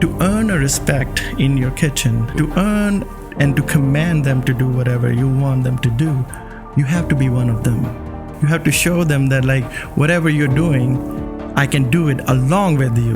to earn a respect in your kitchen, to earn and to command them to do whatever you want them to do, you have to be one of them. You have to show them that like whatever you're doing, I can do it along with you.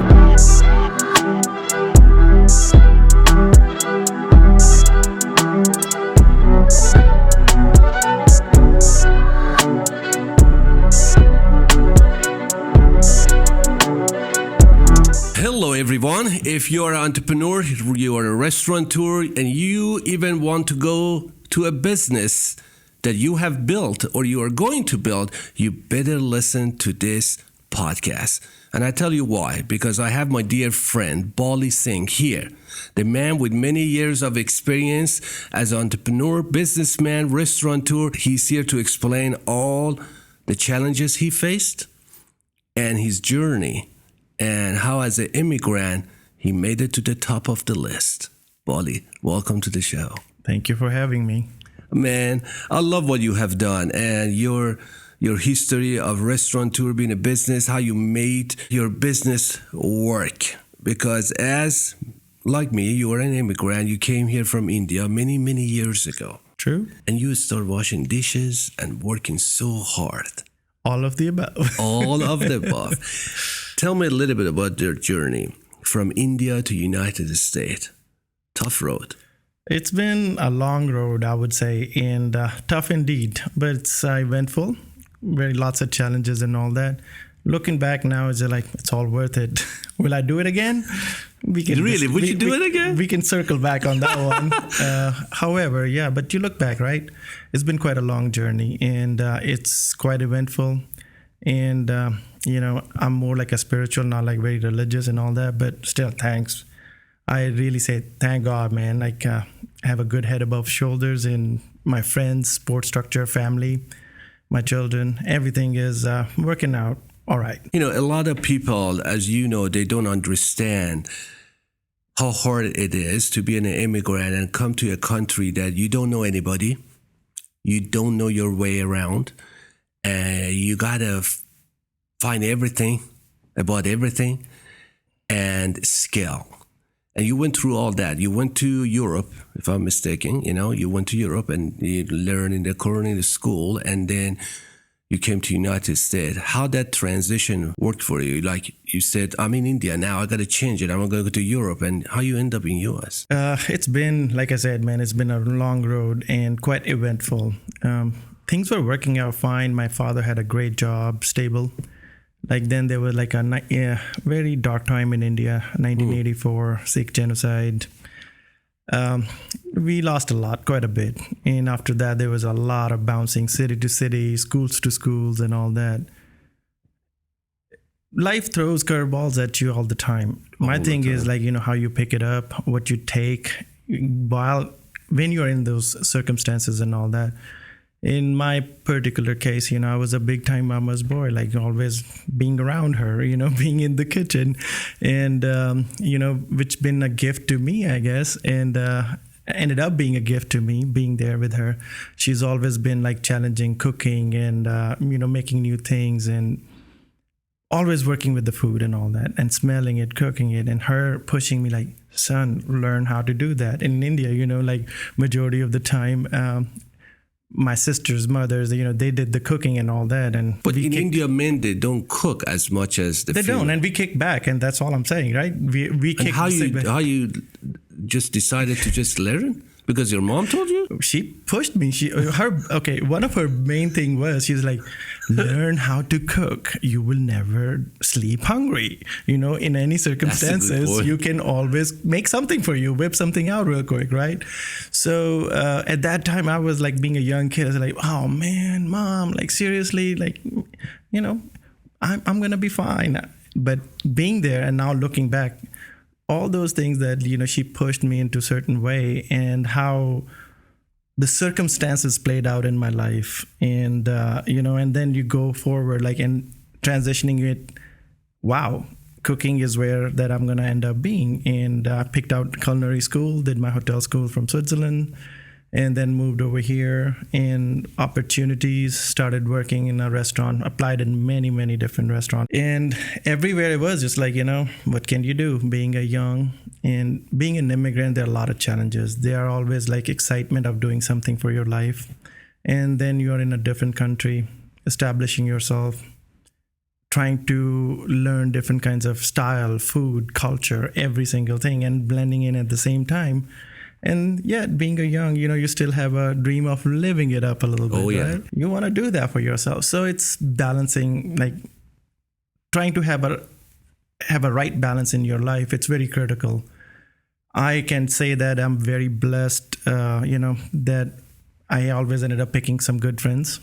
Hello everyone. If you're an entrepreneur, you are a restaurateur, and you even want to go to a business that you have built or you are going to build, you better listen to this podcast. And I tell you why, because I have my dear friend Bali Singh here, the man with many years of experience as an entrepreneur, businessman, restaurateur. He's here to explain all the challenges he faced and his journey, and how as an immigrant, he made it to the top of the list. Bali, welcome to the show. Thank you for having me. Man, I love what you have done and your history of restaurateur, being a business, how you made your business work. Because as, like me, you are an immigrant, you came here from India many, many years ago. True. And you started washing dishes and working so hard. All of the above. All of the above. Tell me a little bit about your journey from India to United States. Tough road. It's been a long road, I would say, and tough indeed, but it's eventful. Very lots of challenges and all that. Looking back now, it's like it's all worth it. Will I do it again? Would you do it again? We can circle back on that one. However, yeah, but you look back, right? It's been quite a long journey, and it's quite eventful. And I'm more like a spiritual, not like very religious and all that, but still, thanks. I really say thank God, man. Like I have a good head above shoulders, and my friends, support structure, family, my children, everything is working out all right. You know, a lot of people, as you know, they don't understand how hard it is to be an immigrant and come to a country that you don't know anybody, you don't know your way around, and you gotta find everything about everything and skill. And you went through all that. You went to Europe, if I'm mistaken, you went to Europe and you learned in the culinary school, and then you came to United States. How that transition worked for you? Like you said, I'm in India now, I got to change it. I'm going to go to Europe. And how you end up in US? It's been, like I said, man, it's been a long road and quite eventful. Things were working out fine. My father had a great job, stable. Like then there was like a very dark time in India, 1984, Sikh genocide. We lost a lot, quite a bit. And after that, there was a lot of bouncing city to city, schools to schools and all that. Life throws curveballs at you all the time. My thing is like, how you pick it up, what you take when you're in those circumstances and all that. In my particular case, I was a big time mama's boy, like always being around her, being in the kitchen and, which been a gift to me, I guess. And ended up being a gift to me, being there with her. She's always been like challenging cooking and, making new things and always working with the food and all that and smelling it, cooking it, and her pushing me like, son, learn how to do that. In India, like majority of the time, my sister's mothers, they did the cooking and all that. But in India, men, they don't cook as much as the They female. don't, and we kick back, and that's all I'm saying, right? We kick back. How you just decided to just learn? Because your mom told you? She pushed me. One of her main thing was, she's like, learn how to cook. You will never sleep hungry. In any circumstances, you can always make something for you, whip something out real quick, right? So at that time, I was like being a young kid. I was like, oh man, mom, like seriously, like, I'm going to be fine. But being there and now looking back, all those things that, she pushed me into a certain way and how the circumstances played out in my life. And, and then you go forward, like, and transitioning it, wow, cooking is where that I'm going to end up being. And I picked out culinary school, did my hotel school from Switzerland, and then moved over here, and opportunities, started working in a restaurant, applied in many different restaurants, and everywhere it was just like, what can you do being a young and being an immigrant? There are a lot of challenges. There are always like excitement of doing something for your life, and then you're in a different country, establishing yourself, trying to learn different kinds of style, food, culture, every single thing, and blending in at the same time. And yet, being a young, you still have a dream of living it up a little bit, right? You want to do that for yourself. So it's balancing, like trying to have a right balance in your life. It's very critical. I can say that I'm very blessed, that I always ended up picking some good friends,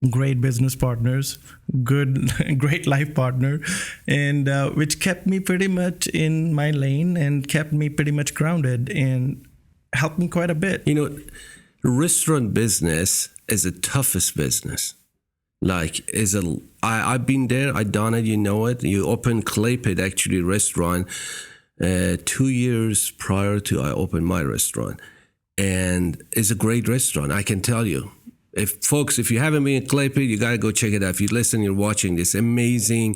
great business partners, great life partner, and which kept me pretty much in my lane and kept me pretty much grounded and helped me quite a bit. Restaurant business is the toughest business. I've been there, I've done it, it. You opened Clay Pit, actually, restaurant 2 years prior to I opened my restaurant. And it's a great restaurant, I can tell you. If you haven't been in Clay Pit, you got to go check it out. If you listen, you're watching this amazing,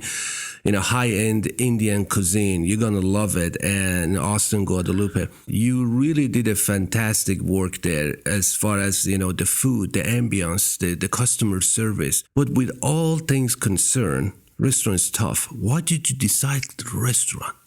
high-end Indian cuisine. You're going to love it. And Austin, Guadalupe, you really did a fantastic work there as far as, the food, the ambience, the customer service. But with all things concerned, restaurant is tough. Why did you decide the restaurant?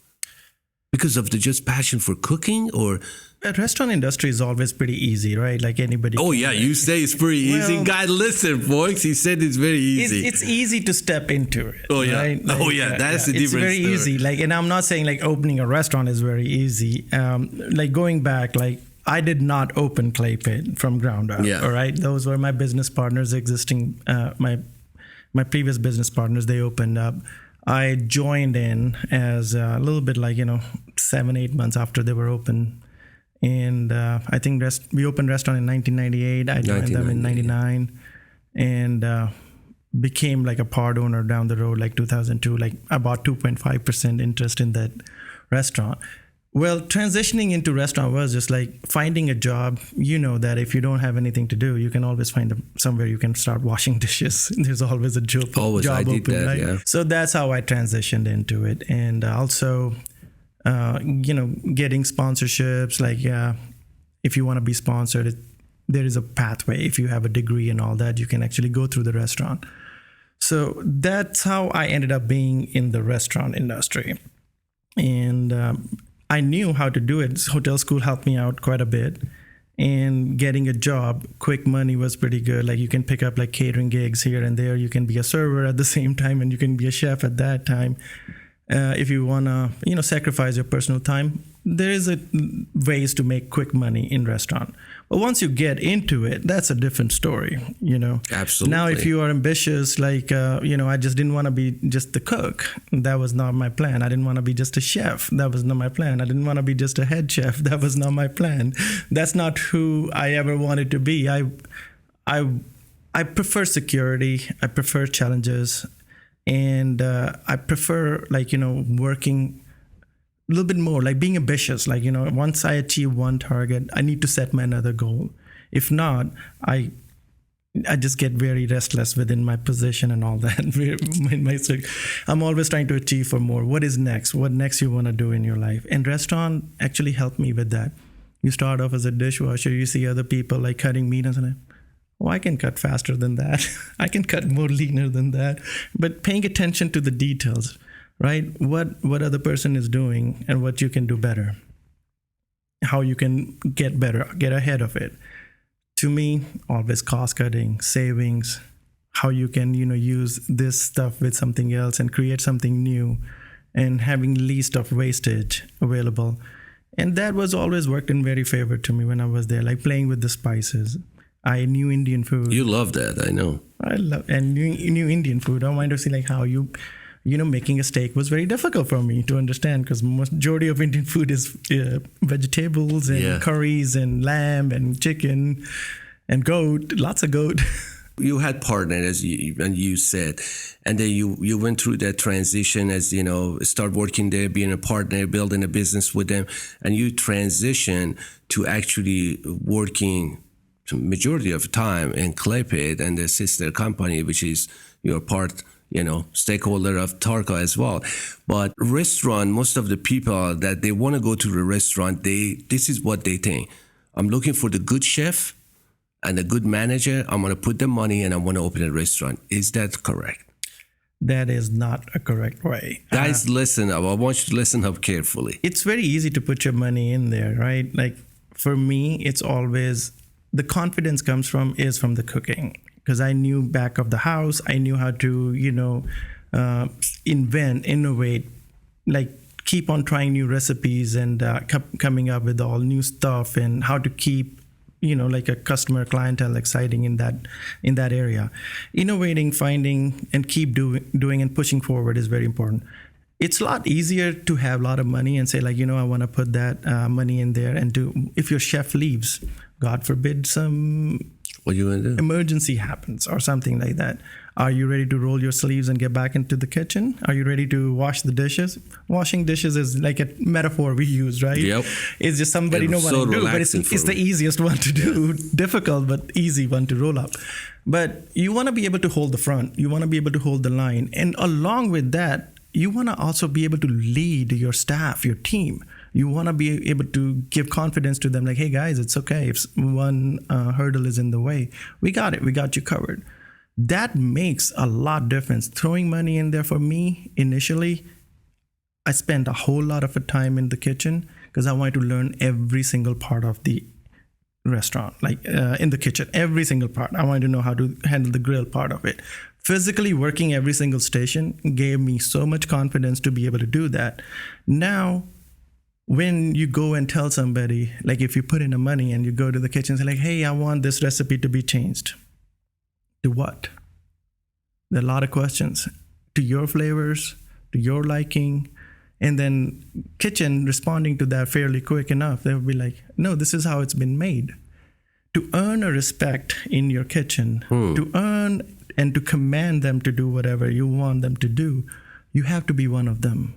Because of the just passion for cooking, or? The restaurant industry is always pretty easy, right? Like anybody. Oh yeah, you say it's pretty easy. Well, God, listen, folks. He said it's very easy. It's easy to step into it. Oh yeah. Right? That's the difference. It's very easy. And I'm not saying like opening a restaurant is very easy. Going back, I did not open Clay Pit from ground up. Yeah. All right. Those were my business partners, existing my previous business partners. They opened up. I joined in as a little bit 7-8 months after they were open. And I think we opened restaurant in 1998. I joined them in 99 and became like a part owner down the road, 2002, about 2.5% interest in that restaurant. Well, transitioning into restaurant was just like finding a job. That if you don't have anything to do, you can always find somewhere you can start washing dishes. There's always a job open, right? Yeah. So that's how I transitioned into it. And also, getting sponsorships, if you want to be sponsored, there is a pathway. If you have a degree and all that, you can actually go through the restaurant. So that's how I ended up being in the restaurant industry. And I knew how to do it. Hotel school helped me out quite a bit. And getting a job, quick money was pretty good. You can pick up catering gigs here and there. You can be a server at the same time, and you can be a chef at that time. If you want to, sacrifice your personal time, there is ways to make quick money in restaurant. But once you get into it, that's a different story, Absolutely. Now, if you are ambitious, I just didn't want to be just the cook. That was not my plan. I didn't want to be just a chef. That was not my plan. I didn't want to be just a head chef. That was not my plan. That's not who I ever wanted to be. I prefer security. I prefer challenges. And I prefer, working a little bit more, being ambitious. Once I achieve one target, I need to set my another goal. If not, I just get very restless within my position and all that. I'm always trying to achieve for more. What is next? What next you want to do in your life? And restaurant actually helped me with that. You start off as a dishwasher. You see other people cutting meat and something. Oh, I can cut faster than that. I can cut more leaner than that. But paying attention to the details, right? What other person is doing and what you can do better. How you can get better, get ahead of it. To me, always cost cutting, savings, how you can, use this stuff with something else and create something new, and having least of wastage available. And that was always worked in very favor to me when I was there, playing with the spices. I knew Indian food. You love that, I know. I love and knew Indian food. I wanted to see how making a steak was very difficult for me to understand, because majority of Indian food is vegetables and curries and lamb and chicken and goat, lots of goat. You had partners, as you said, and then you went through that transition as, start working there, being a partner, building a business with them, and you transition to actually working majority of time in Clay Pit and the sister company, which is your part, stakeholder of Tarka as well. But restaurant, most of the people that they want to go to the restaurant, this is what they think. I'm looking for the good chef and a good manager. I'm going to put the money and I want to open a restaurant. Is that correct? That is not a correct way. Guys, listen up. I want you to listen up carefully. It's very easy to put your money in there, right? Like for me, it's always the confidence comes from the cooking, because I knew back of the house. I knew how to, invent, innovate, like keep on trying new recipes and coming up with all new stuff and how to keep like a customer clientele exciting in that area. Innovating, finding, and keep doing and pushing forward is very important. It's a lot easier to have a lot of money and say like, I want to put that money in there and if your chef leaves, God forbid what you gonna do? Emergency happens or something like that. Are you ready to roll your sleeves and get back into the kitchen? Are you ready to wash the dishes? Washing dishes is like a metaphor we use, right? Yep. It's just somebody know what to do, but it's the easiest one to do. Yeah. Difficult, but easy one to roll up. But you want to be able to hold the front. You want to be able to hold the line. And along with that, you want to also be able to lead your staff, your team. You want to be able to give confidence to them like, hey guys, it's okay. If one hurdle is in the way, we got it. We got you covered. That makes a lot difference. Throwing money in there for me, initially, I spent a whole lot of time in the kitchen because I wanted to learn every single part of the restaurant, like in the kitchen, every single part. I wanted to know how to handle the grill part of it. Physically working every single station gave me so much confidence to be able to do that. Now, when you go and tell somebody, like if you put in the money and you go to the kitchen and say like, hey, I want this recipe to be changed. To what? There are a lot of questions. To your flavors, to your liking, and then kitchen responding to that fairly quick enough. They'll be like, no, this is how it's been made. To earn a respect in your kitchen, to earn and to command them to do whatever you want them to do, you have to be one of them.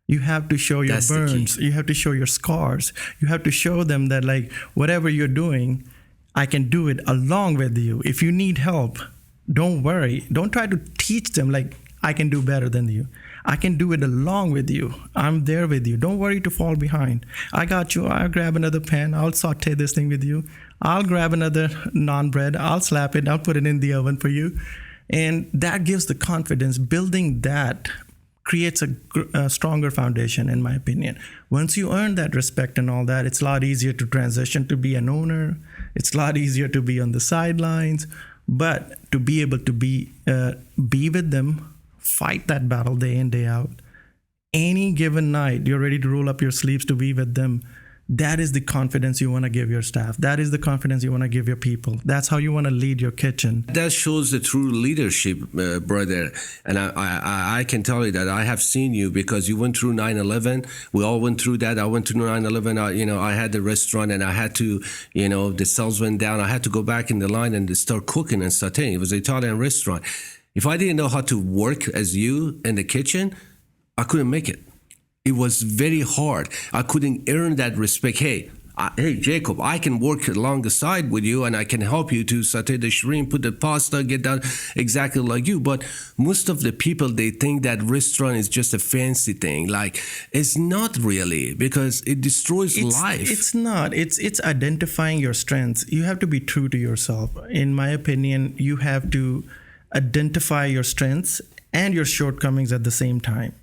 You have to show your burns. You have to show your scars. You have to show them that like whatever you're doing, I can do it along with you. If you need help, don't worry. Don't try to teach them like I can do better than you. I can do it along with you. I'm there with you. Don't worry to fall behind. I got you. I'll grab another pan. I'll saute this thing with you. I'll grab another naan bread. I'll slap it. I'll put it in the oven for you. And that gives the confidence. Building that creates a stronger foundation, in my opinion. Once you earn that respect and all that, it's a lot easier to transition to be an owner. It's a lot easier to be on the sidelines, but to be able to be with them, fight that battle day in, day out. Any given night, you're ready to roll up your sleeves to be with them. That is the confidence you want to give your staff. That is the confidence you want to give your people. That's how you want to lead your kitchen. That shows the true leadership, brother. And I can tell you that I have seen you because you went through 9/11. We all went through that. I went through 9/11. I had the restaurant and I had to, the sales went down. I had to go back in the line and start cooking and sauteing. It was an Italian restaurant. If I didn't know how to work as you in the kitchen, I couldn't make it. It was very hard. I couldn't earn that respect. Hey, Jacob, I can work along the side with you and I can help you to saute the shrimp, put the pasta, get done exactly like you. But most of the people, they think that restaurant is just a fancy thing. Like, it's not really, because it destroys life. It's not. It's identifying your strengths. You have to be true to yourself. In my opinion, you have to identify your strengths and your shortcomings at the same time.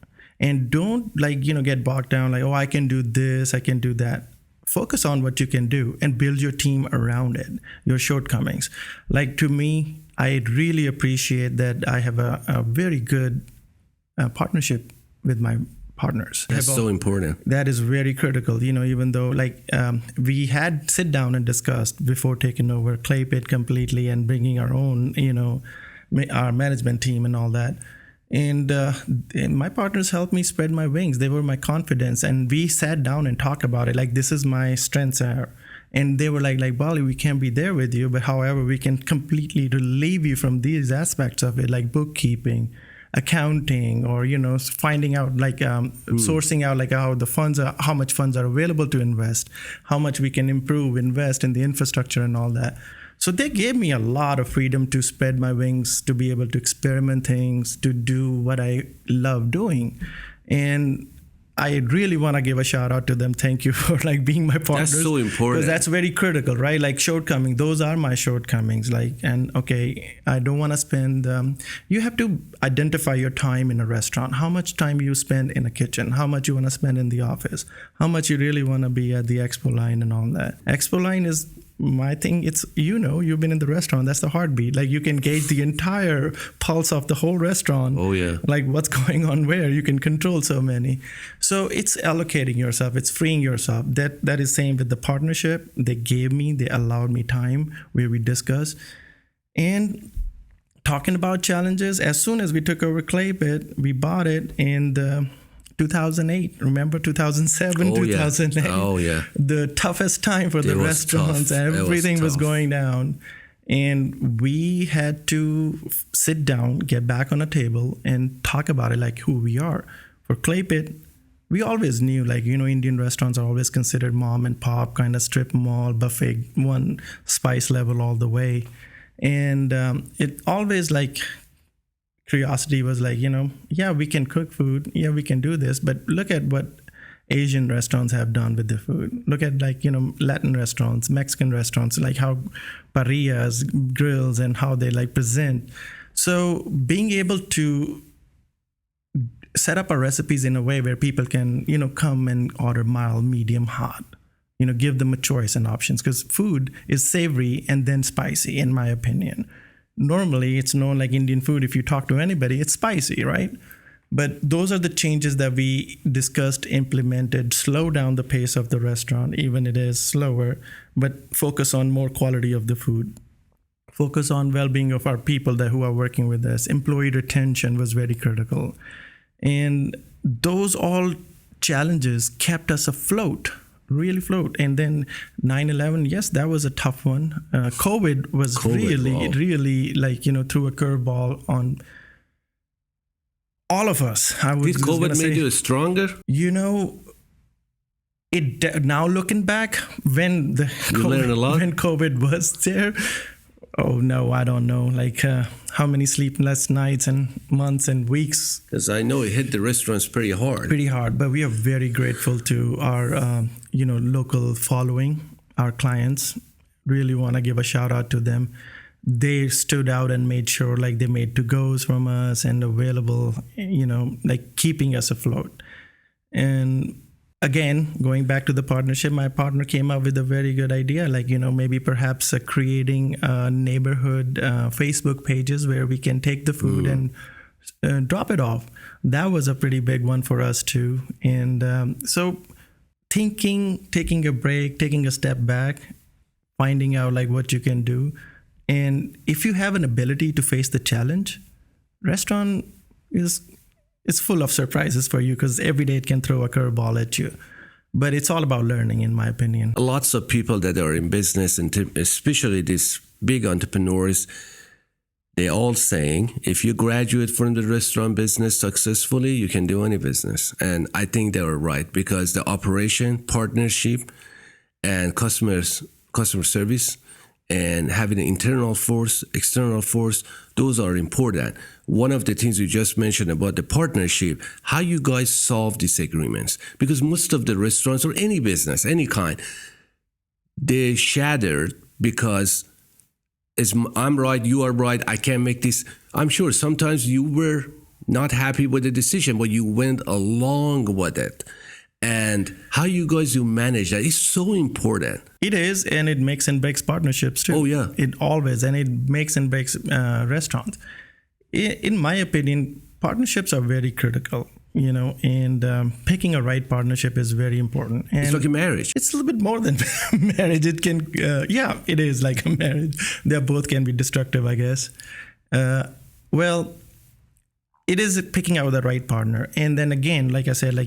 And don't get bogged down like, oh, I can do this, I can do that. Focus on what you can do and build your team around it, your shortcomings. Like to me, I really appreciate that I have a very good partnership with my partners. That's so important. That is very critical, even though we had sit down and discussed before taking over Clay Pit completely and bringing our own, our management team and all that. And my partners helped me spread my wings. They were my confidence. And we sat down and talked about it. Like, this is my strengths are. And they were like, Bali, we can't be there with you, but however, we can completely relieve you from these aspects of it, like bookkeeping, accounting, or finding out sourcing out like how the funds are, how much funds are available to invest, how much we can invest in the infrastructure and all that. So they gave me a lot of freedom to spread my wings, to be able to experiment things, to do what I love doing. And I really want to give a shout out to them. Thank you for being my partners. That's so important. Because that's very critical, right? Like shortcomings, those are my shortcomings. I don't want to spend, you have to identify your time in a restaurant, how much time you spend in a kitchen, how much you want to spend in the office, how much you really want to be at the expo line and all that. Expo line is my thing. It's, you've been in the restaurant, that's the heartbeat. Like you can gauge the entire pulse of the whole restaurant. Oh yeah. Like what's going on where, you can control so many. So it's allocating yourself, it's freeing yourself. That is same with the partnership. They allowed me time where we discuss. And talking about challenges, as soon as we took over Clay Pit, we bought it in 2008. Remember 2007, 2008? Oh, yeah. The toughest time for the restaurants. Everything was going down. And we had to sit down, get back on a table, and talk about it like who we are. For Clay Pit, we always knew, Indian restaurants are always considered mom and pop, kind of strip mall, buffet, one spice level all the way. And it always curiosity was yeah, we can cook food. Yeah, we can do this. But look at what Asian restaurants have done with the food. Look at Latin restaurants, Mexican restaurants, how parrillas, grills, and how they present. So being able to set up our recipes in a way where people can, come and order mild, medium, hot, give them a choice and options, because food is savory and then spicy, in my opinion. Normally, it's known like Indian food. If you talk to anybody, it's spicy, right? But those are the changes that we discussed, implemented, slow down the pace of the restaurant, even it is slower, but focus on more quality of the food. Focus on well-being of our people who are working with us. Employee retention was very critical. And those all challenges kept us afloat. Really float. And then 9/11, yes, that was a tough one. COVID was really threw a curveball on all of us. Did COVID made you stronger? Now looking back, when COVID was there, oh no, I don't know. How many sleepless nights and months and weeks. Because I know it hit the restaurants pretty hard. Pretty hard, but we are very grateful to our, local following, our clients. Really want to give a shout out to them. They stood out and made sure they made to-goes from us and available, keeping us afloat. And again, going back to the partnership, my partner came up with a very good idea, maybe perhaps creating neighborhood Facebook pages where we can take the food and drop it off. That was a pretty big one for us too. And so taking a break, taking a step back, finding out what you can do. And if you have an ability to face the challenge, restaurant it's full of surprises for you, because every day it can throw a curveball at you. But it's all about learning, in my opinion. Lots of people that are in business, and especially these big entrepreneurs, they're all saying, if you graduate from the restaurant business successfully, you can do any business. And I think they were right, because the operation, partnership, and customer service, and having an internal force, external force, those are important. One of the things you just mentioned about the partnership, how you guys solve disagreements. Because most of the restaurants or any business, any kind, they shattered because I'm right, you are right, I can't make this. I'm sure sometimes you were not happy with the decision, but you went along with it. And how you guys manage that is so important. It is, and it makes and breaks partnerships too. Oh yeah, it always, and it makes and breaks restaurants. In my opinion, partnerships are very critical. And picking a right partnership is very important. And it's like a marriage. It's a little bit more than marriage. It can, it is like a marriage. They both can be destructive, I guess. Well, it is picking out the right partner, and then again, like I said,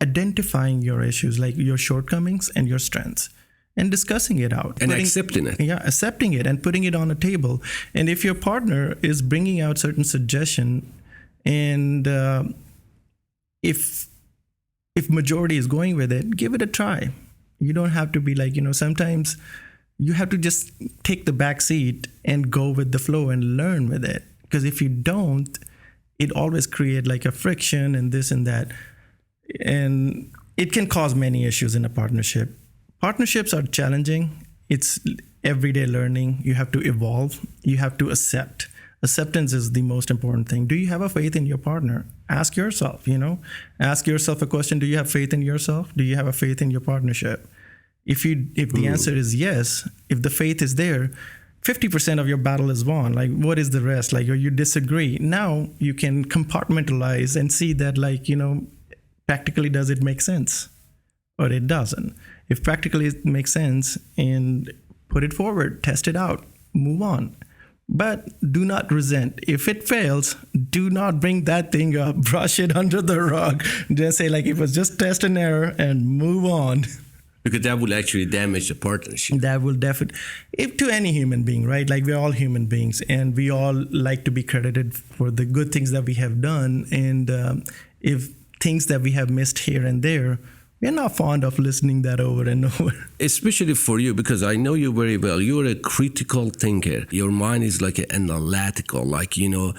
identifying your issues, your shortcomings and your strengths, and discussing it out. And accepting it. Yeah, accepting it and putting it on a table. And if your partner is bringing out certain suggestion, and if majority is going with it, give it a try. You don't have to be like, sometimes you have to just take the back seat and go with the flow and learn with it. Because if you don't, it always create like a friction and this and that. And it can cause many issues in a partnership. Partnerships are challenging. It's everyday learning. You have to evolve. You have to accept. Acceptance is the most important thing. Do you have a faith in your partner? Ask yourself, ask yourself a question. Do you have faith in yourself? Do you have a faith in your partnership? If the answer is yes, if the faith is there, 50% of your battle is won. Like, what is the rest? Like, or you disagree. Now you can compartmentalize and see that, like, practically, does it make sense or it doesn't? If practically it makes sense, and put it forward, test it out, move on. But do not resent. If it fails, do not bring that thing up, brush it under the rug. Just say, like, it was just test and error and move on. Because that will actually damage the partnership. That will definitely, if to any human being, right? Like, we're all human beings, and we all like to be credited for the good things that we have done. And if things that we have missed here and there, we're not fond of listening that over and over. Especially for you, because I know you very well. You're a critical thinker. Your mind is like an analytical, like, you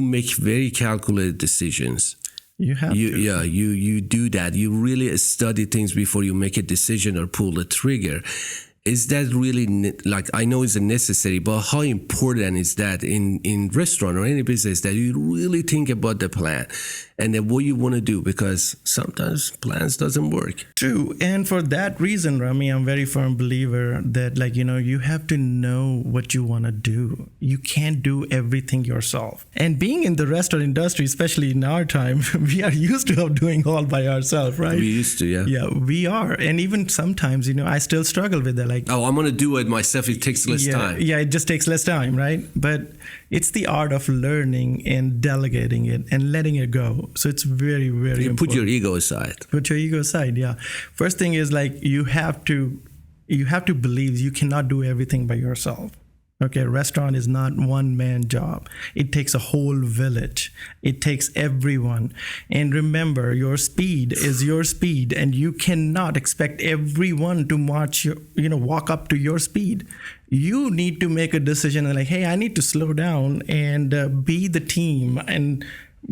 make very calculated decisions. You have to. Yeah, you do that. You really study things before you make a decision or pull the trigger. Is that really, like, I know it's necessary, but how important is that in restaurant or any business, that you really think about the plan and then what you want to do? Because sometimes plans doesn't work. True. And for that reason, Rami, I'm a very firm believer that, like, you have to know what you want to do. You can't do everything yourself. And being in the restaurant industry, especially in our time, we are used to doing all by ourselves, right? We used to, yeah. Yeah, we are. And even sometimes, I still struggle with that. Like, oh, I'm going to do it myself. It takes less time. Yeah, it just takes less time, right? But it's the art of learning and delegating it and letting it go. So it's very, very important. Put your ego aside. Put your ego aside, yeah. First thing is, like, you have to believe you cannot do everything by yourself. Okay, a restaurant is not one man job. It takes a whole village. It takes everyone. And remember, your speed is your speed, and you cannot expect everyone to walk up to your speed. You need to make a decision and, like, hey, I need to slow down and be the team and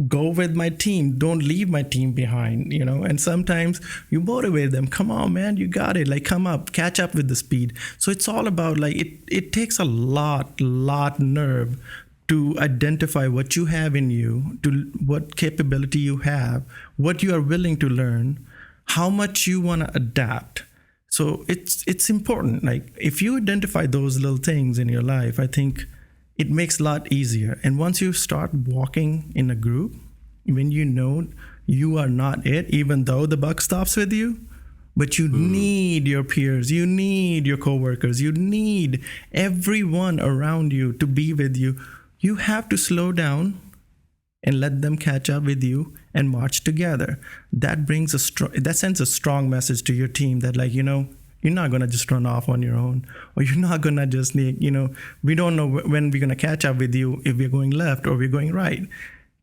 go with my team. Don't leave my team behind, and sometimes you motivate them. Come on, man, you got it. Like, come up, catch up with the speed. So it's all about, like, it takes a lot nerve to identify what you have in you, to what capability you have, what you are willing to learn, how much you want to adapt. So it's important. Like, if you identify those little things in your life, I think it makes a lot easier. And once you start walking in a group, when you are not it, even though the buck stops with you, but you need your peers, you need your coworkers, you need everyone around you to be with you. You have to slow down and let them catch up with you and march together. That sends a strong message to your team that, like, you're not going to just run off on your own, or you're not going to just, we don't know when we're going to catch up with you, if we're going left or we're going right.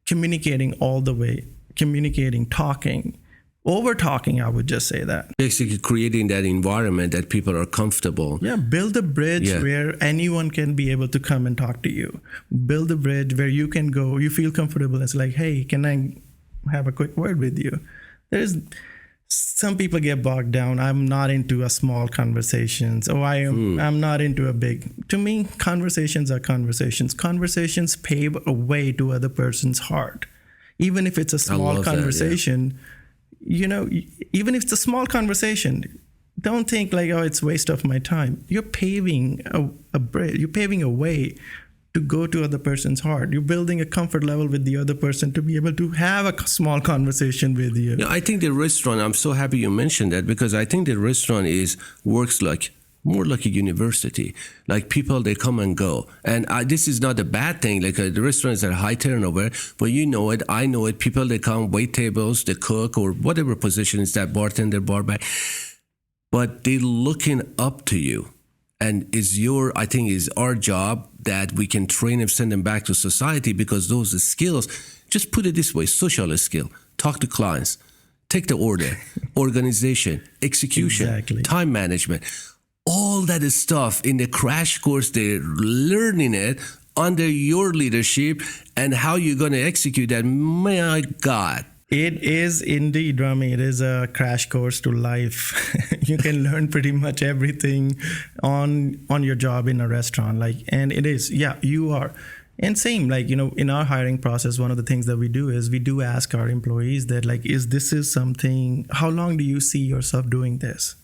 Communicating all the way, talking, over talking, I would just say that. Basically creating that environment that people are comfortable. Yeah, build a bridge where anyone can be able to come and talk to you. Build a bridge where you can go, you feel comfortable. It's like, hey, can I have a quick word with you? Some people get bogged down. I'm not into a small conversations. I'm not into a big. To me, conversations are conversations. Conversations pave a way to other person's heart. Even if it's a small conversation, even if it's a small conversation, don't think like, oh, it's a waste of my time. You're paving a bridge. You're paving a way to go to other person's heart. You're building a comfort level with the other person to be able to have a small conversation with you. Yeah, I think the restaurant, I'm so happy you mentioned that, because I think the restaurant works more like a university. Like, people, they come and go. And this is not a bad thing. Like, the restaurants are high turnover, but you know it, I know it. People, they come, wait tables, the cook, or whatever position is that, bartender, barback. but they're looking up to you. And I think is our job that we can train and send them back to society, because those skills, just put it this way, social skill, talk to clients, take the order, organization, execution, Exactly. time management, all that is stuff in the crash course, they're learning it under your leadership, and how you're going to execute that. My God. It is indeed, Rami. It is a crash course to life. You can learn pretty much everything on your job in a restaurant. And it is, yeah, you are. And same, in our hiring process, one of the things that we do is we do ask our employees that, is something, how long do you see yourself doing this?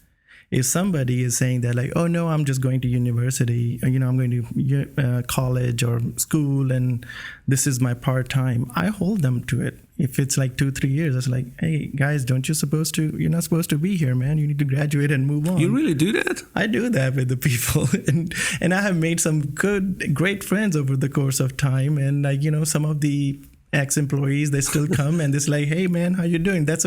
If somebody is saying that oh no, I'm just going to university, I'm going to college or school, and this is my part-time, I hold them to it. If it's 2-3 years, it's hey guys, you're not supposed to be here, man. You need to graduate and move on. You really do that? I do that with the people. and I have made some great friends over the course of time. And some of the ex-employees, they still come and it's hey man, how you doing? That's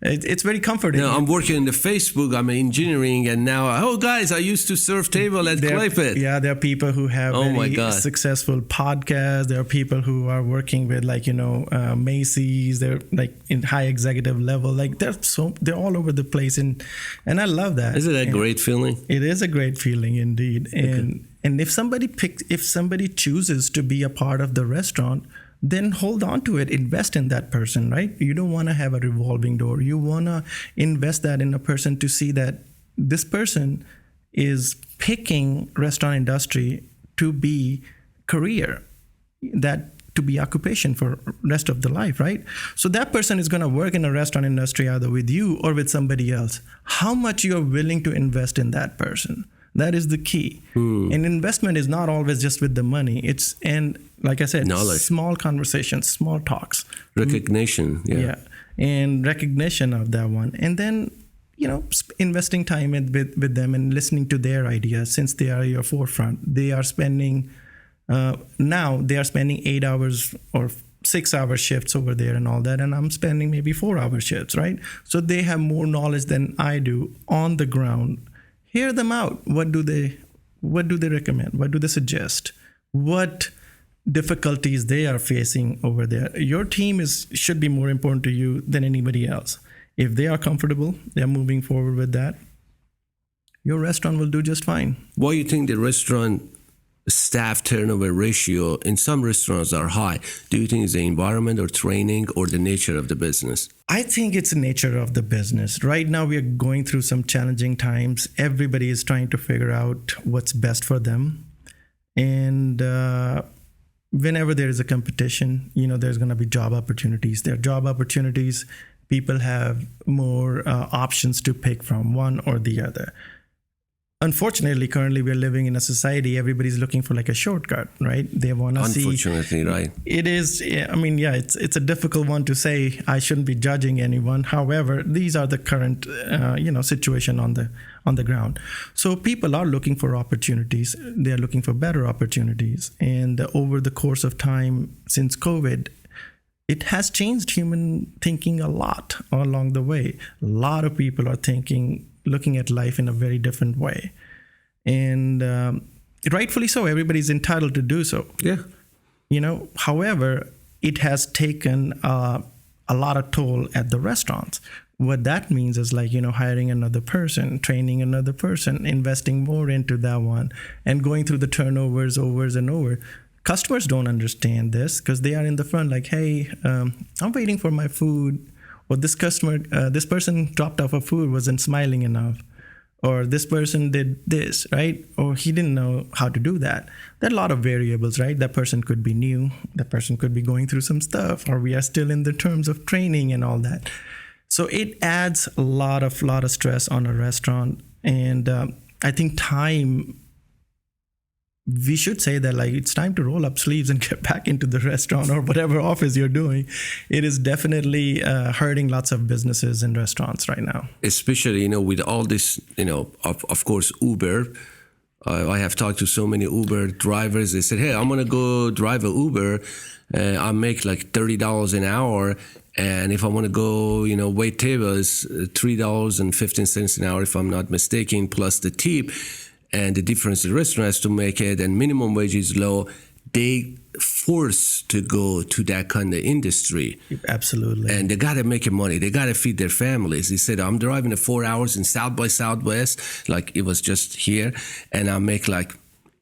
it's very comforting. No, I'm working in the Facebook, I'm engineering, and now, guys, I used to serve table at Claypit. Yeah, there are people who have successful podcasts. There are people who are working with Macy's. They're in high executive level. They're all over the place, and I love that. Isn't that a great feeling? It is a great feeling indeed. And if somebody chooses to be a part of the restaurant, then hold on to it, invest in that person, right? You don't want to have a revolving door. You want to invest that in a person to see that this person is picking restaurant industry to be career, to be occupation for rest of the life, right? So that person is going to work in a restaurant industry either with you or with somebody else. How much you're willing to invest in that person? That is the key. And investment is not always just with the money. And like I said, knowledge. Small conversations, small talks. Recognition, yeah. And recognition of that one. And then, investing time with them and listening to their ideas, since they are your forefront. They are spending, now they are spending 8 hours or 6-hour shifts over there and all that. And I'm spending maybe 4-hour shifts, right? So they have more knowledge than I do on the ground. Hear them out. What do they recommend? What do they suggest? What difficulties they are facing over there? Your team should be more important to you than anybody else. If they are comfortable, they're moving forward with that, your restaurant will do just fine. Why do you think the restaurant staff turnover ratio in some restaurants are high? Do you think it's the environment or training or the nature of the business? I think it's the nature of the business. Right now, we are going through some challenging times. Everybody is trying to figure out what's best for them. And whenever there is a competition, there's going to be job opportunities. There are job opportunities. People have more options to pick from, one or the other. Unfortunately, currently we're living in a society, everybody's looking for a shortcut, right? They want to see. Unfortunately, right. It is, it's a difficult one to say. I shouldn't be judging anyone. However, these are the current, situation on the ground. So people are looking for opportunities. They're looking for better opportunities. And over the course of time since COVID, it has changed human thinking a lot along the way. A lot of people are looking at life in a very different way. And rightfully so, everybody's entitled to do so. Yeah. However, it has taken a lot of toll at the restaurants. What that means is hiring another person, training another person, investing more into that one, and going through the turnovers over and over. Customers don't understand this because they are in the front hey, I'm waiting for my food. Or this person dropped off a food, wasn't smiling enough. Or this person did this, right? Or he didn't know how to do that. There are a lot of variables, right? That person could be new. That person could be going through some stuff. Or we are still in the terms of training and all that. So it adds a lot of stress on a restaurant. And I think we should say that it's time to roll up sleeves and get back into the restaurant or whatever office you're doing. It is definitely hurting lots of businesses and restaurants right now. Especially, with all this, of course, Uber. I have talked to so many Uber drivers. They said, hey, I'm going to go drive an Uber. I make $30 an hour. And if I want to go, wait tables, $3.15 an hour, if I'm not mistaken, plus the tip, and the difference the restaurant has to make it, and minimum wage is low, they forced to go to that kind of industry. Absolutely. And they got to make money. They got to feed their families. They said, I'm driving 4 hours in South by Southwest, like it was just here, and I make like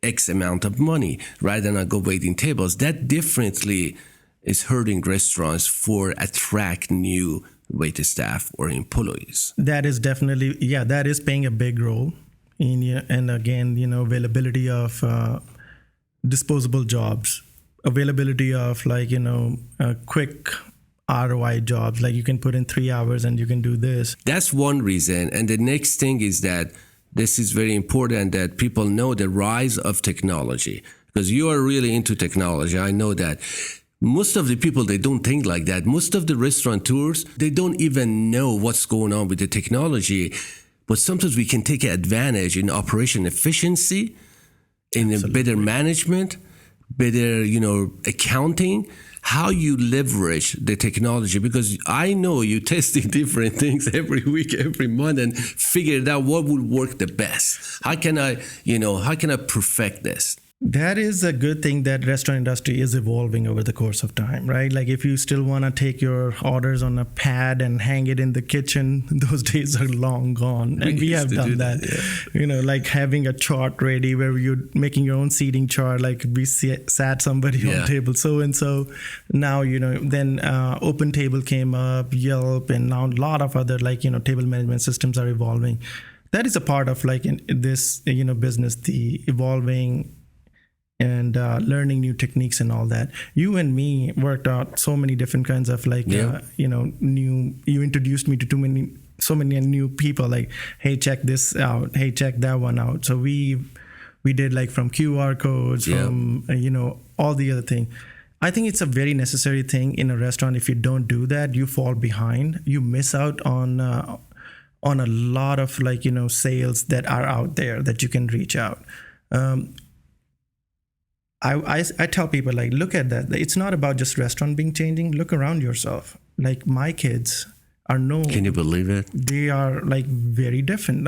X amount of money rather than I go waiting tables. That differently is hurting restaurants for attract new wait staff or employees. That is definitely, that is playing a big role in, and again, availability of disposable jobs, availability of quick ROI jobs, like you can put in 3 hours and you can do this. That's one reason. And the next thing is that this is very important that people know the rise of technology, because you are really into technology. I know that. Most of the people, they don't think like that. Most of the restaurateurs, they don't even know what's going on with the technology. But sometimes we can take advantage in operation efficiency, in a better management, better, accounting, how you leverage the technology. Because I know you're testing different things every week, every month, and figure out what would work the best. How can I perfect this? That is a good thing that restaurant industry is evolving over the course of time, right? Like if you still want to take your orders on a pad and hang it in the kitchen, those days are long gone. And we have done that. Yeah. Like having a chart ready where you're making your own seating chart, like we sat somebody on table so-and-so. Now, then Open Table came up, Yelp, and now a lot of other table management systems are evolving. That is a part of in this, business, the evolving and learning new techniques and all that. You and me worked out so many different kinds of new. You introduced me to so many new people. Like, hey, check this out. Hey, check that one out. So we did from QR codes, from all the other thing. I think it's a very necessary thing in a restaurant. If you don't do that, you fall behind. You miss out on a lot of sales that are out there that you can reach out. I tell people, look at that. It's not about just restaurant being changing. Look around yourself. Like my kids are Can you believe it? They are very different.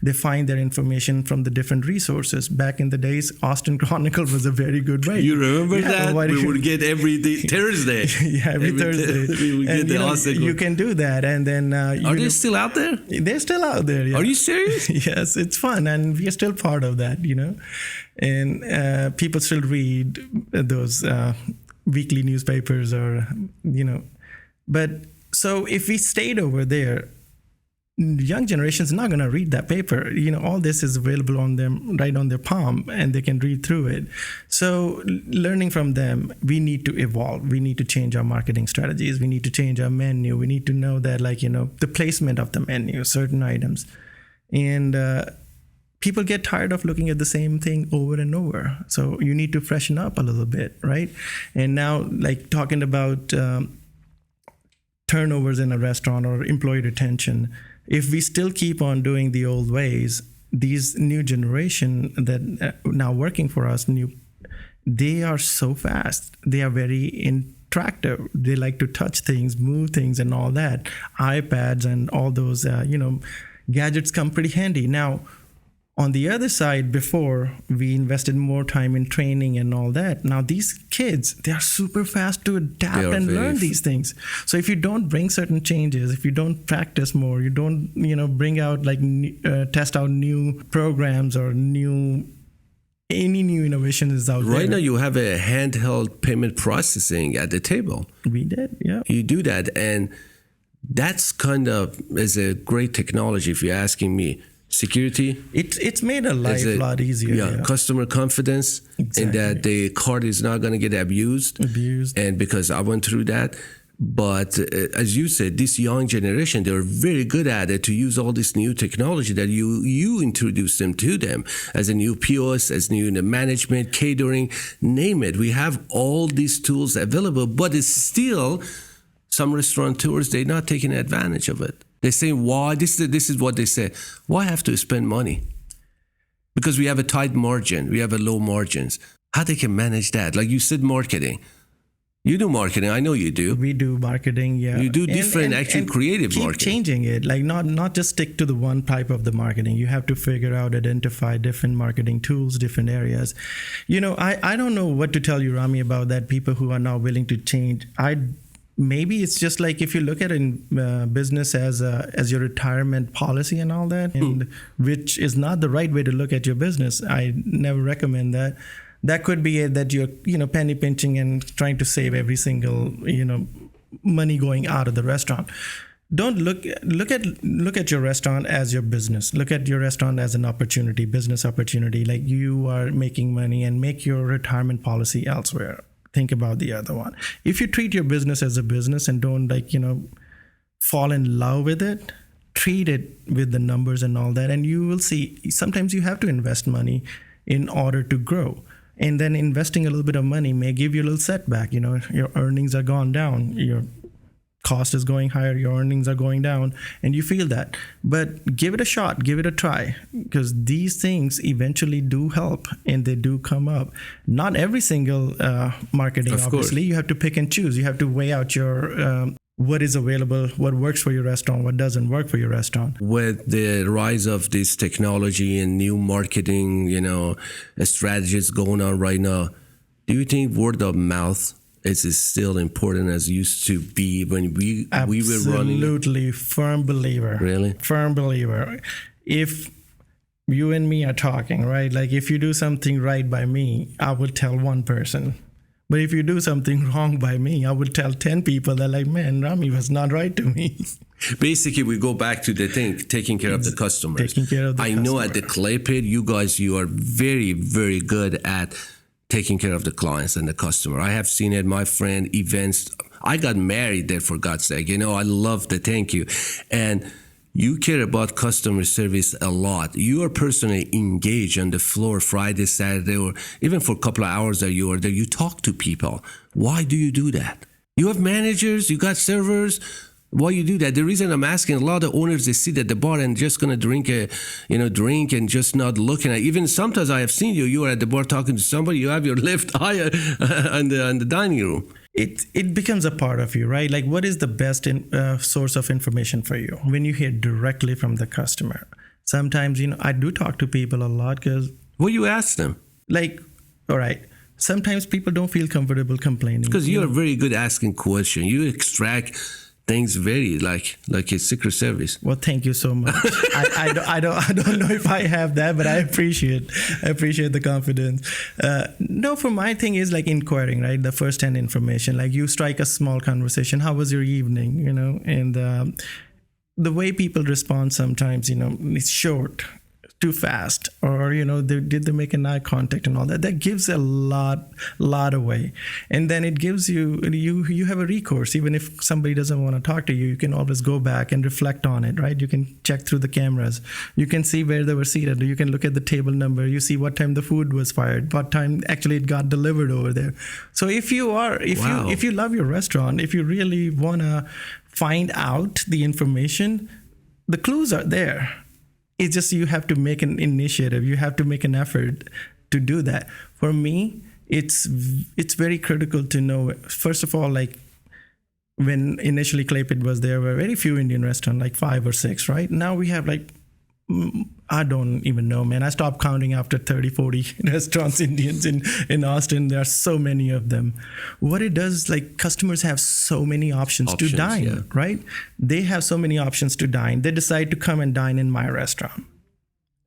They find their information from the different resources. Back in the days, Austin Chronicle was a very good way. You remember that? We would get every Thursday. every Thursday. We would get the Austin. You can do that. And then... are they still out there? They're still out there, yeah. Are you serious? Yes, it's fun. And we are still part of that, And people still read those weekly newspapers or, But... So if we stayed over there, young generation's not going to read that paper. All this is available on them, right on their palm, and they can read through it. So learning from them, we need to evolve. We need to change our marketing strategies. We need to change our menu. We need to know that, the placement of the menu, certain items. And people get tired of looking at the same thing over and over. So you need to freshen up a little bit, right? And now, talking about... turnovers in a restaurant or employee retention, if we still keep on doing the old ways, these new generation that now working for us, they are so fast. They are very interactive. They like to touch things, move things and all that. iPads and all those, gadgets come pretty handy. Now, on the other side, before we invested more time in training and all that, now these kids, they are super fast to adapt and learn these things. So if you don't bring certain changes, if you don't practice more, you don't, bring out test out new programs or any new innovation is out there. Right now you have a handheld payment processing at the table. We did, yeah. You do that, and that's is a great technology if you're asking me. Security. It's made a life a lot easier. Yeah, customer confidence, and that the card is not going to get abused. And because I went through that. But as you said, this young generation, they're very good at it to use all this new technology that you introduce them to them as a new POS, as new management, catering, name it. We have all these tools available, but it's still some restaurateurs, they're not taking advantage of it. They say, why? This is what they say. Why have to spend money? Because we have a tight margin. We have a low margins. How they can manage that? Like you said, marketing. You do marketing. I know you do. We do marketing, yeah. You do different, actually creative keep marketing. changing it, like not just stick to the one type of the marketing. You have to figure out, identify different marketing tools, different areas. I don't know what to tell you, Rami, about that. People who are now willing to change. Maybe it's just like if you look at in business as your retirement policy and all that, and which is not the right way to look at your business. I never recommend that. That could be that you're penny pinching and trying to save every single money going out of the restaurant. Don't look at your restaurant as your business. Look at your restaurant as an opportunity, business opportunity. Like you are making money, and make your retirement policy elsewhere. Think about the other one. If you treat your business as a business and don't fall in love with it, treat it with the numbers and all that, and you will see sometimes you have to invest money in order to grow. And then investing a little bit of money may give you a little setback. Your earnings are gone down, your cost is going higher, your earnings are going down, and you feel that. But give it a shot, give it a try, because these things eventually do help and they do come up. Not every single marketing, of obviously. Course. You have to pick and choose. You have to weigh out your what is available, what works for your restaurant, what doesn't work for your restaurant. With the rise of this technology and new marketing, strategies going on right now, do you think word of mouth is still important as used to be when we were running? Absolutely, firm believer. Really? Firm believer. If you and me are talking, right? Like if you do something right by me, I will tell one person. But if you do something wrong by me, I will tell 10 people that like, man, Rami was not right to me. Basically, we go back to the thing, taking care of the customers. Taking care of the I know at the Clay Pit, you are very, very good at taking care of the clients and the customer. I have seen it, my friend, events. I got married there, for God's sake. I love the thank you. And you care about customer service a lot. You are personally engaged on the floor Friday, Saturday, or even for a couple of hours that you are there. You talk to people. Why do you do that? You have managers, you got servers. Why you do that? The reason I'm asking, a lot of owners, they sit at the bar and just gonna drink drink and just not looking at. Even sometimes I have seen you are at the bar talking to somebody. You have your left eye on the dining room. It becomes a part of you, right? Like, what is the best source of information for you when you hear directly from the customer? Sometimes, I do talk to people a lot because... What you ask them? Like, all right, sometimes people don't feel comfortable complaining. Because you are very good asking questions. You extract things very like a Secret Service. Well, thank you so much. I don't know if I have that, but I appreciate the confidence. No, for my thing is like inquiring, right? The first-hand information. Like you strike a small conversation. How was your evening? And the way people respond sometimes, it's short, too fast, or did they make an eye contact and all that. That gives a lot away. And then it gives you have a recourse. Even if somebody doesn't want to talk to you, you can always go back and reflect on it, right? You can check through the cameras, you can see where they were seated, you can look at the table number, you see what time the food was fired, what time actually it got delivered over there. So if you love your restaurant, if you really want to find out the information, the clues are there. It's just you have to make an initiative. You have to make an effort to do that. For me, it's very critical to know, first of all, like when initially Clay Pit was there were very few Indian restaurants, like 5 or 6, right? Now we have like, I don't even know, man. I stopped counting after 30, 40 restaurants, Indians in Austin. There are so many of them. What it does, like customers have so many options to dine, yeah. Right? They have so many options to dine. They decide to come and dine in my restaurant.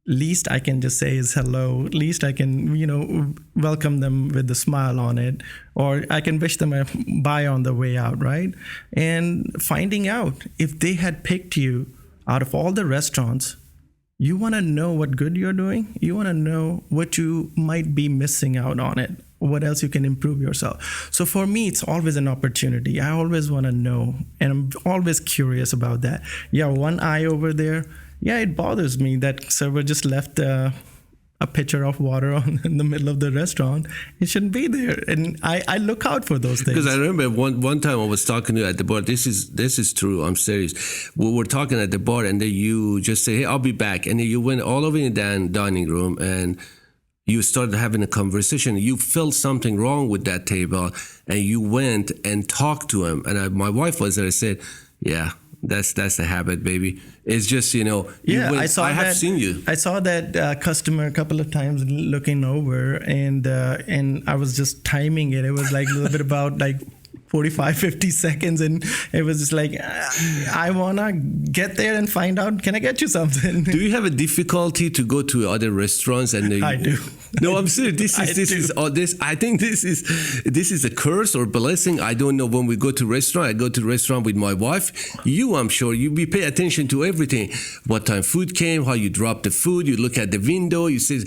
Least I can just say is hello. Least I can, welcome them with a smile on it, or I can wish them a bye on the way out, right? And finding out if they had picked you out of all the restaurants, you want to know what good you're doing. You want to know what you might be missing out on it. What else you can improve yourself. So for me, it's always an opportunity. I always want to know, and I'm always curious about that. Yeah, one eye over there. Yeah, it bothers me that server just left a pitcher of water in the middle of the restaurant. It shouldn't be there, and I look out for those things. Because I remember one time I was talking to you at the bar. This is true. I'm serious. We were talking at the bar, and then you just say, "Hey, I'll be back," and then you went all over in the dining room, and you started having a conversation. You felt something wrong with that table, and you went and talked to him. And my wife was there. I said, "Yeah, that's the habit, baby. It's just Yeah, went, I saw I that. have seen you. I saw that customer a couple of times looking over, and I was just timing it. It was like a little bit about like 45, 50 seconds, and it was just like, I wanna get there and find out. Can I get you something? Do you have a difficulty to go to other restaurants? And I do. No, I'm serious. I think this is a curse or blessing. I don't know. When we go to restaurant, I go to restaurant with my wife. I'm sure you pay attention to everything. What time food came, how you drop the food, you look at the window, you see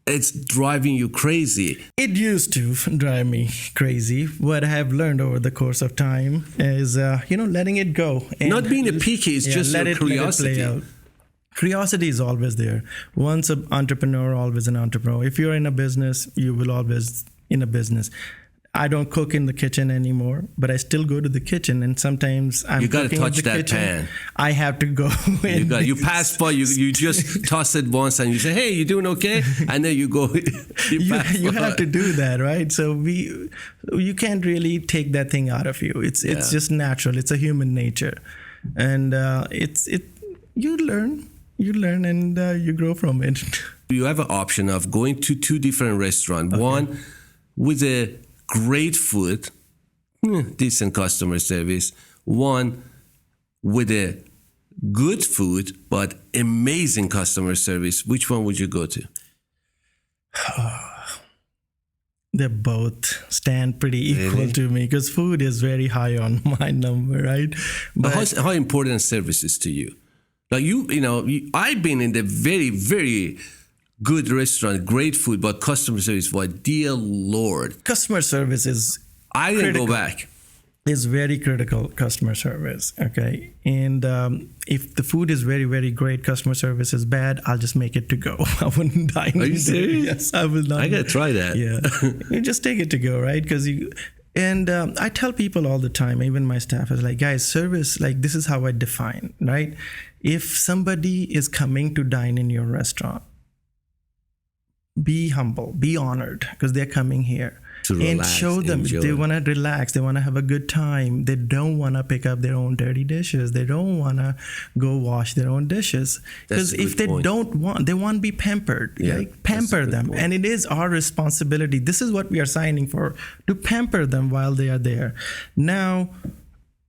it's driving you crazy. It used to drive me crazy. What I have learned over the course of time is, letting it go. And not being a picky, it's just your curiosity. Let it play out. Curiosity is always there. Once an entrepreneur, always an entrepreneur. If you're in a business, you will always in a business. I don't cook in the kitchen anymore, but I still go to the kitchen, and sometimes I'm got to cooking touch in the that kitchen. pan. I have to go. You pass by, you just toss it once, and you say, "Hey, you doing okay?" And then you go. You have to do that, right? So you can't really take that thing out of you. It's just natural. It's a human nature, and you learn, and you grow from it. You have an option of going to two different restaurants. Okay. One with a great food, decent customer service. One with a good food, but amazing customer service. Which one would you go to? They both stand pretty equal to me, because food is very high on my number, right? But how important service is to you? Like I've been in the very, very good restaurant, great food, but customer service, what, dear Lord. Customer service is I didn't go back. It's very critical, customer service, okay? And if the food is very, very great, customer service is bad, I'll just make it to go. I wouldn't dine. Are you serious? Yes, I will not. I got to try that. Yeah. You just take it to go, right? I tell people all the time, even my staff is like, guys, service, like this is how I define, right? If somebody is coming to dine in your restaurant, be humble, be honored, because they're coming here. To relax, and show them enjoy. They want to relax, they want to have a good time. They don't want to pick up their own dirty dishes. They don't want to go wash their own dishes. Because if they don't want, they want to be pampered. Yeah, like, pamper them. Point. And it is our responsibility. This is what we are signing for, to pamper them while they are there. Now,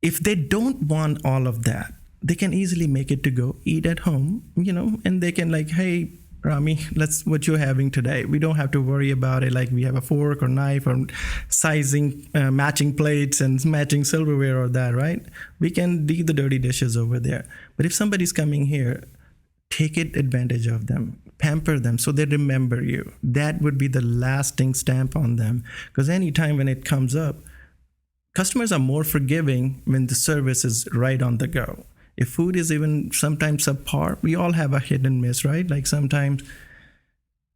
if they don't want all of that, they can easily make it to go eat at home, and they can like, hey, Rami, that's what you're having today. We don't have to worry about it like we have a fork or knife or sizing, matching plates and matching silverware or that, right? We can leave the dirty dishes over there. But if somebody's coming here, take advantage of them, pamper them so they remember you. That would be the lasting stamp on them. Because anytime when it comes up, customers are more forgiving when the service is right on the go. If food is even sometimes subpar, we all have a hit and miss, right? Like sometimes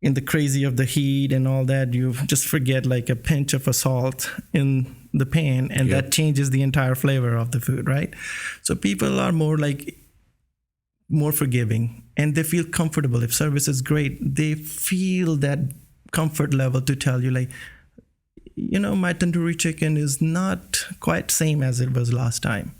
in the crazy of the heat and all that, you just forget like a pinch of a salt in the pan, and that changes the entire flavor of the food, right? So people are more forgiving, and they feel comfortable. If service is great, they feel that comfort level to tell you like, my tandoori chicken is not quite same as it was last time.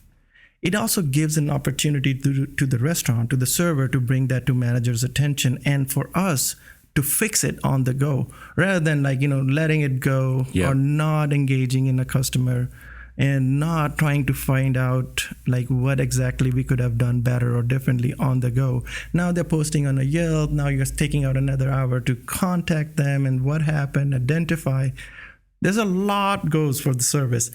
It also gives an opportunity to the restaurant, to the server, to bring that to manager's attention, and for us to fix it on the go, rather than letting it go or not engaging in a customer and not trying to find out like what exactly we could have done better or differently on the go. Now they're posting on a Yelp. Now you're taking out another hour to contact them and what happened, identify. There's a lot goes for the service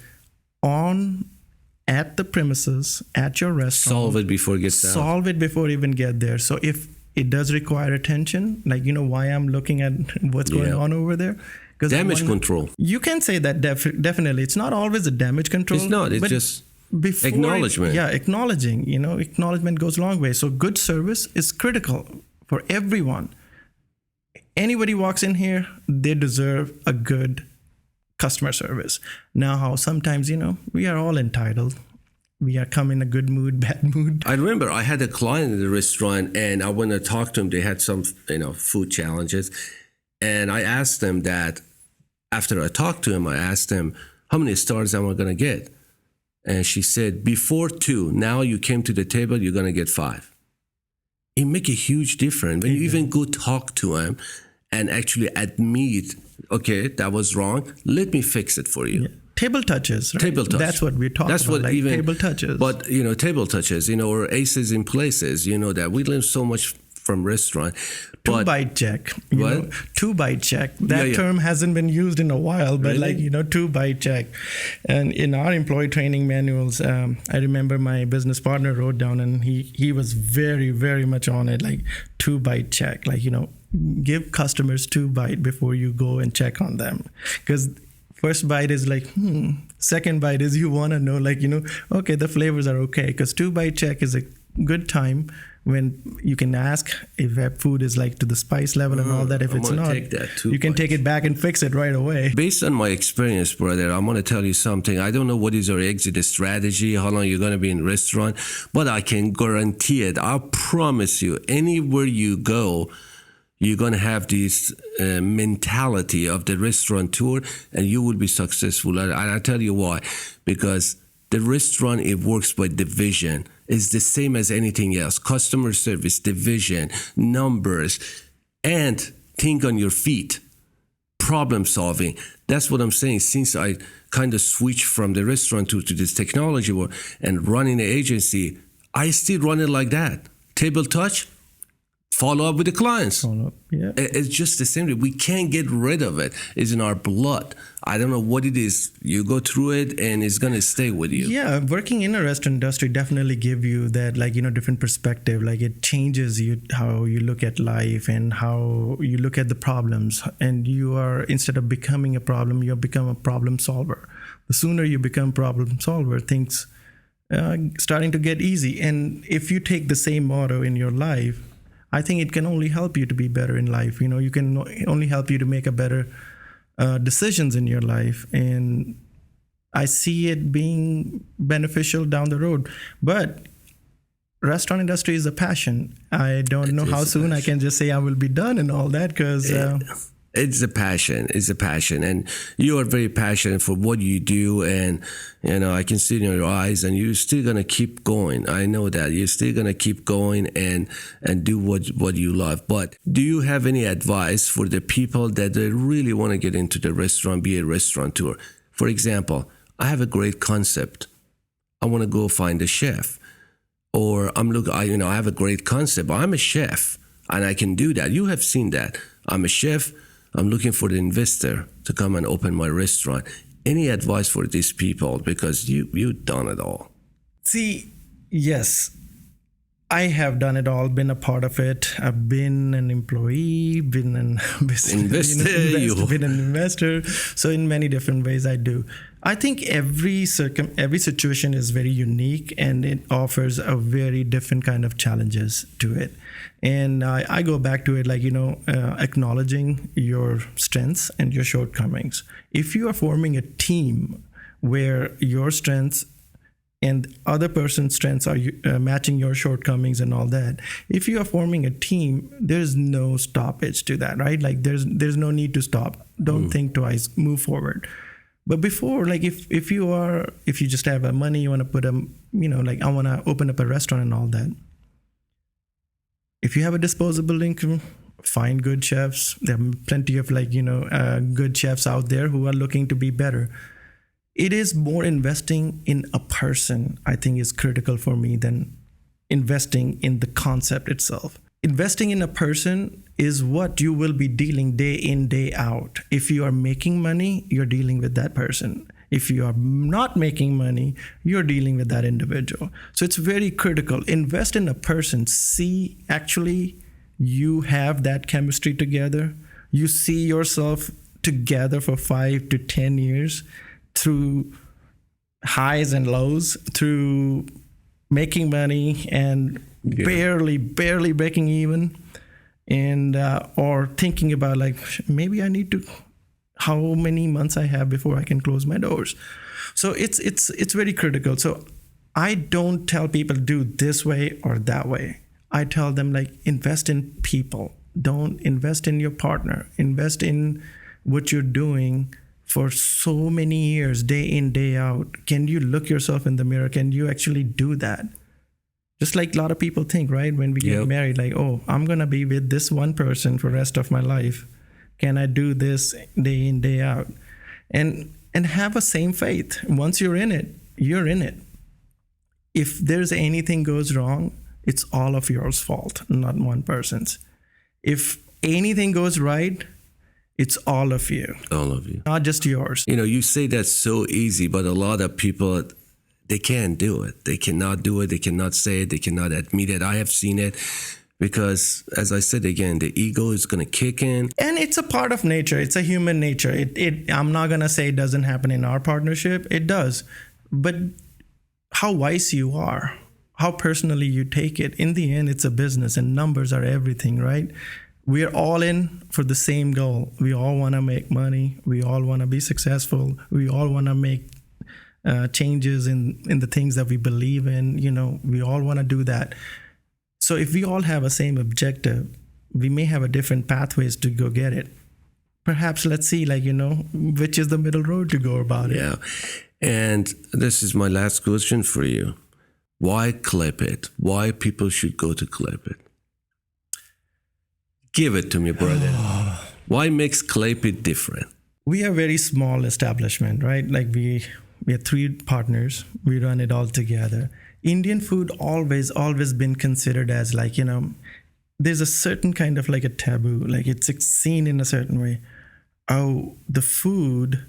at the premises, at your restaurant. Solve it before it gets out. Solve it before you even get there. So if it does require attention, like, why I'm looking at what's going on over there. Damage control. You can say that definitely. It's not always a damage control. It's not. It's just acknowledgement. Acknowledging. Acknowledgement goes a long way. So good service is critical for everyone. Anybody walks in here, they deserve a good customer service. Now, how sometimes, we are all entitled. we are come in a good mood, bad mood. I remember I had a client in the restaurant, and I went to talk to him. They had some, food challenges, and I asked them that. After I talked to him, I asked him, "How many stars am I going to get?" And she said, "Before 2, now you came to the table, you're going to get 5." It make a huge difference when you even go talk to him and actually admit, okay, that was wrong. Let me fix it for you. Yeah. Table touches, right? Table touch. That's what we're talking That's about. what like even table touches. But table touches, or aces in places. That we learn so much from restaurant. Two bite check. What? 2 bite check. That term hasn't been used in a while, but Really? 2 bite check. And in our employee training manuals, I remember my business partner wrote down, and he was very, very much on it, like 2 bite check. Like, give customers 2 bite before you go and check on them. Because first bite is like, second bite is you want to know, like, okay, the flavors are okay. Because 2 bite check is a good time when you can ask if that food is like to the spice level and all that. If it's not, you can take it back and fix it right away. Based on my experience, brother, I'm going to tell you something. I don't know what is your exit strategy, how long you're going to be in restaurant, but I can guarantee it. I promise you, anywhere you go, you're going to have this mentality of the restaurateur, and you will be successful. And I'll tell you why. Because the restaurant, it works by division. It's the same as anything else. Customer service, division, numbers, and think on your feet. Problem solving. That's what I'm saying. Since I kind of switched from the restaurant to this technology world and running an agency, I still run it like that. Table touch, follow up with the clients. Yeah. It's just the same. We can't get rid of it. It's in our blood. I don't know what it is. You go through it and it's going to stay with you. Yeah, working in a restaurant industry definitely give you that, like, different perspective. Like, it changes you, how you look at life and how you look at the problems. And you are, instead of becoming a problem, you become a problem solver. The sooner you become problem solver, things starting to get easy. And if you take the same motto in your life, I think it can only help you to be better in life. You can only help you to make a better decisions in your life. And I see it being beneficial down the road. But restaurant industry is a passion. I don't know how soon I can just say I will be done and all that, because it's a passion. It's a passion. And you are very passionate for what you do. And, I can see it in your eyes, and you're still going to keep going. I know that. You're still going to keep going and do what you love. But do you have any advice for the people that they really want to get into the restaurant, be a restaurateur? For example, I have a great concept. I want to go find a chef. Or I have a great concept. I'm a chef, and I can do that. You have seen that. I'm a chef. I'm looking for the investor to come and open my restaurant. Any advice for these people? Because you've done it all. See, yes, I have done it all, been a part of it. I've been an employee, been an investor, been an investor. So in many different ways I do. I think every situation is very unique, and it offers a very different kind of challenges to it. And I go back to it like, acknowledging your strengths and your shortcomings. If you are forming a team where your strengths and other person's strengths are matching your shortcomings and all that, if you are forming a team, there's no stoppage to that, right? Like there's no need to stop. Don't think twice, move forward. But before, like if you just have money, you want to put I want to open up a restaurant and all that. If you have a disposable income, find good chefs. There are plenty of good chefs out there who are looking to be better. It is more investing in a person, I think, is critical for me than investing in the concept itself. Investing in a person is what you will be dealing day in, day out. If you are making money, you're dealing with that person. If you are not making money, you're dealing with that individual. So it's very critical. Invest in a person. See, actually, you have that chemistry together. You see yourself together for 5 to 10 years through highs and lows, through making money and barely breaking even, and or thinking about maybe I need to, how many months I have before I can close my doors. So it's very critical. So I don't tell people do this way or that way. I tell them like invest in people. Don't invest in your partner. Invest in what you're doing for so many years, day in, day out. Can you look yourself in the mirror? Can you actually do that? Just like a lot of people think, right? When we get married, like, oh, I'm going to be with this one person for the rest of my life. Can I do this day in, day out? And have a same faith. Once you're in it, you're in it. If there's anything goes wrong, it's all of yours fault, not one person's. If anything goes right, it's all of you. All of you. Not just yours. You know, you say that's so easy, but a lot of people, they can't do it. They cannot do it. They cannot say it. They cannot admit it. I have seen it because, as I said again, the ego is going to kick in. And it's a part of nature. It's a human nature. I'm not going to say it doesn't happen in our partnership. It does. But how wise you are, how personally you take it. In the end, it's a business and numbers are everything, right? We're all in for the same goal. We all want to make money. We all want to be successful. We all want to make changes in the things that we believe in. You know, we all want to do that. So if we all have a same objective, we may have a different pathways to go get it. Perhaps let's see, like, you know, which is the middle road to go about it. Yeah. And this is my last question for you. Why Clip It? Why people should go to Clip It? Give it to me, brother. Why makes Clip It different? We are a very small establishment, right? Like we have 3 partners. We run it all together. Indian food always been considered as like, you know, there's a certain kind of like a taboo, like it's seen in a certain way. Oh, the food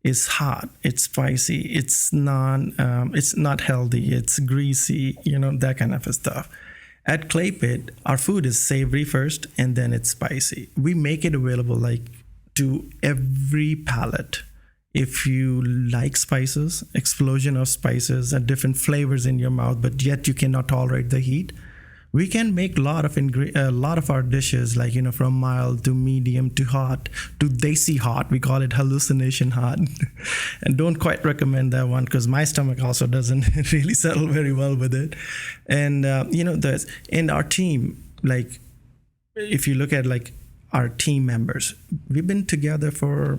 is hot, it's spicy, it's not healthy, it's greasy, you know, that kind of stuff. At Clay Pit, our food is savory first and then it's spicy. We make it available like to every palate. If you like spices, explosion of spices and different flavors in your mouth, but yet you cannot tolerate the heat, we can make a lot of our dishes, like, you know, from mild to medium to hot to desi hot. We call it hallucination hot. And don't quite recommend that one because my stomach also doesn't really settle very well with it. And, you know, in our team, like, if you look at like our team members, we've been together for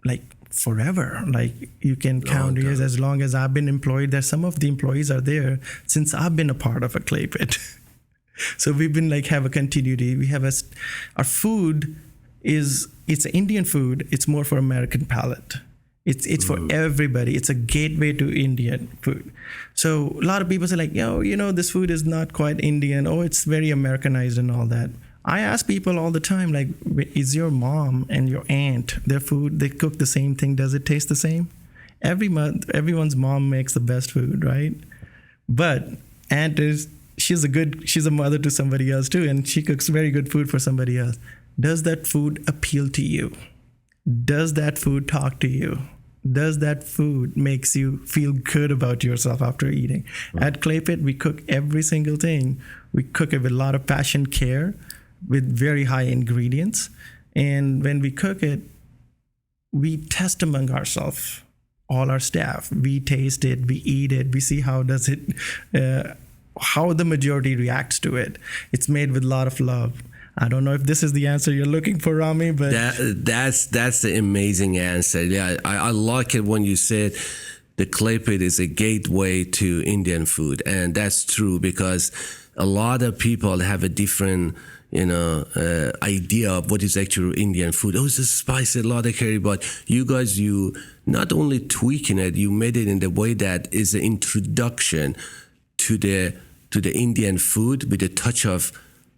like forever. Like you can count years. As long as I've been employed there, some of the employees are there since I've been a part of a Clay Pit. So we've been like have a continuity. We have our food it's Indian food. It's more for American palate. It's for everybody. It's a gateway to Indian food. So a lot of people say like, yo, you know, this food is not quite Indian. Oh, it's very Americanized and all that. I ask people all the time, like, is your mom and your aunt, their food, they cook the same thing? Does it taste the same? Everyone's mom makes the best food, right? But aunt she's a mother to somebody else too, and she cooks very good food for somebody else. Does that food appeal to you? Does that food talk to you? Does that food makes you feel good about yourself after eating? At Clay Pit, we cook every single thing. We cook it with a lot of passion, care, with very high ingredients. And when we cook it, we test among ourselves, all our staff. We taste it, we eat it, we see how does it, how the majority reacts to it. It's made with a lot of love. I don't know if this is the answer you're looking for, Rami, but that's the amazing answer. Yeah, I like it when you said the Clay Pit is a gateway to Indian food, and that's true because a lot of people have a different, you know, idea of what is actual Indian food. Oh, it's a spicy, a lot of curry, but you guys, you not only tweaking it, you made it in the way that is an introduction to the Indian food with a touch of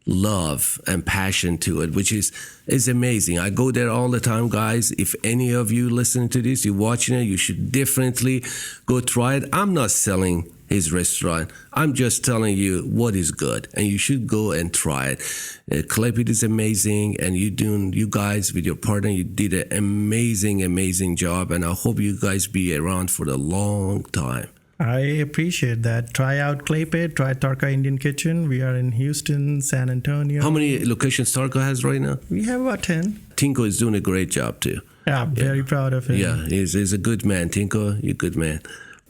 love and passion to it, which is amazing. I go there all the time, guys. If any of you listening to this, you're watching it, you should definitely go try it. I'm not selling his restaurant. I'm just telling you what is good, and you should go and try it. Clay Pit is amazing, and you guys with your partner, you did an amazing job, and I hope you guys be around for a long time. I appreciate that. Try out Clay Pit, try Tarka Indian Kitchen. We are in Houston, San Antonio. How many locations Tarka has right now? We have about 10. Tinko is doing a great job too. Yeah, I'm very proud of him. Yeah, he's a good man. Tinko, you're a good man.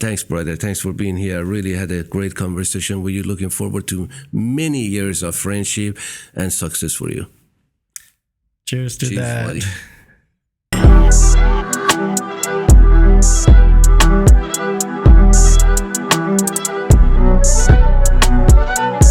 Thanks, brother. Thanks for being here. I really had a great conversation with you. Looking forward to many years of friendship and success for you. Cheers to Cheers, that. buddy.